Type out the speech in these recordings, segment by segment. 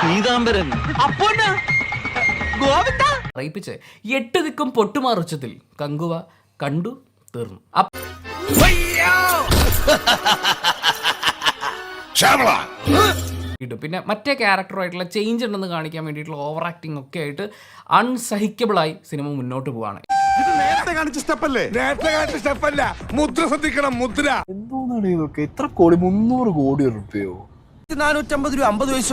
പീതാംബരൻ അറിയിപ്പിച്ച് 8 ദിക്കും പൊട്ടുമാർ ഉച്ചത്തിൽ കങ്കുവ കണ്ടു തീർന്നു. പിന്നെ മറ്റേ ക്യാരക്ടറുമായിട്ടുള്ള ചേഞ്ച് ഉണ്ടെന്ന് കാണിക്കാൻ വേണ്ടിയിട്ടുള്ള ഓവർ ആക്ടിങ് ഒക്കെ ആയിട്ട് അൺസഹിക്കബിളായി സിനിമ മുന്നോട്ട് പോവാണ്. എന്തോന്നാണ് ഇതൊക്കെ? എത്ര കോടി? 300 കോടി റുപ്യോ? 450 രൂപ 50 പൈസ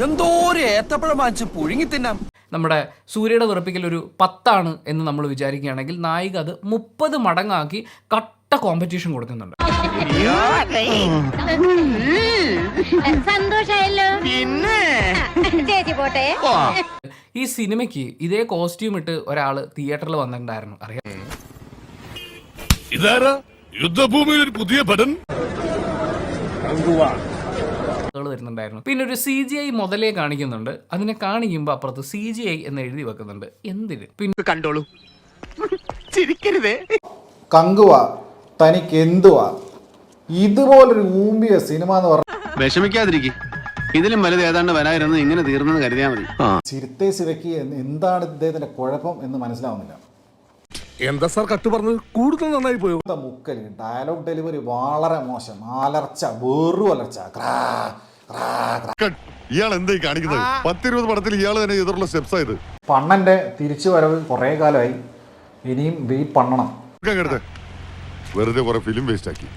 എന്തോ ഒരു ഏത്തപ്പഴം വാങ്ങിച്ച് പുഴുങ്ങി തിന്നാം. നമ്മുടെ സൂര്യയുടെ വിറപ്പിക്കൽ ഒരു 10 എന്ന് നമ്മൾ വിചാരിക്കുകയാണെങ്കിൽ നായിക അത് 30 മടങ്ങാക്കി കട്ട കോമ്പറ്റീഷൻ കൊടുക്കുന്നുണ്ട്. ഈ സിനിമയ്ക്ക് ഇതേ കോസ്റ്റ്യൂം ഇട്ട് ഒരാള് തിയേറ്ററിൽ വന്നിട്ടുണ്ടായിരുന്നു, അറിയാം. യുദ്ധഭൂമിയിൽ ഒരു പുതിയ പടം വരുന്നുണ്ടായിരുന്നു. പിന്നെ ഒരു CGI മുതലേ കാണിക്കുന്നുണ്ട്. അതിനെ കാണിക്കുമ്പോ അപ്പുറത്ത് CGI എന്ന് എഴുതി വെക്കുന്നുണ്ട്. എന്തിന്? പിന്നെ കണ്ടോളൂ, ചിരിക്കരുതേ. കങ്കുവ തനിക്ക് എന്തുവാ ഇതുപോലൊരു ഊമ്പിയ സിനിമ എന്ന് പറഞ്ഞ വിഷമിക്കാതിരിക്കും. ഇതിലും വലുത് ഏതാണ്ട് വരായിരുന്നു, ഇങ്ങനെ തീർന്നെന്ന് കരുതിയാൽ മതി. ചിരുത്തെ ശിവയ്ക്ക് എന്താണ് ഇദ്ദേഹത്തിന്റെ കുഴപ്പം എന്ന് മനസ്സിലാവുന്നില്ല. എന്താ സാർ കട്ട് പറഞ്ഞത്? കൂടുതൽ നന്നായി പോയോ? മുക്കല് ഡയലോഗ് ഡെലിവറി വളരെ മോശം, അലർച്ച, വെറു അലർച്ച. ഇയാൾ എന്തായി കാണിക്കുന്നത്? 10-20 പടത്തിൽ ഇയാൾ തന്നെ എതിർള്ള സ്റ്റെപ്സ് ആയത്. പണ്ണന്റെ തിരിച്ചു വരവ് കുറെ കാലമായി, ഇനിയും വെയിറ്റ് പണ്ണണം. വെറുതെ കുറെ ഫിലിം വേസ്റ്റ് ആക്കി.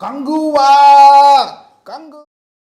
കങ്കുവാ കങ്കു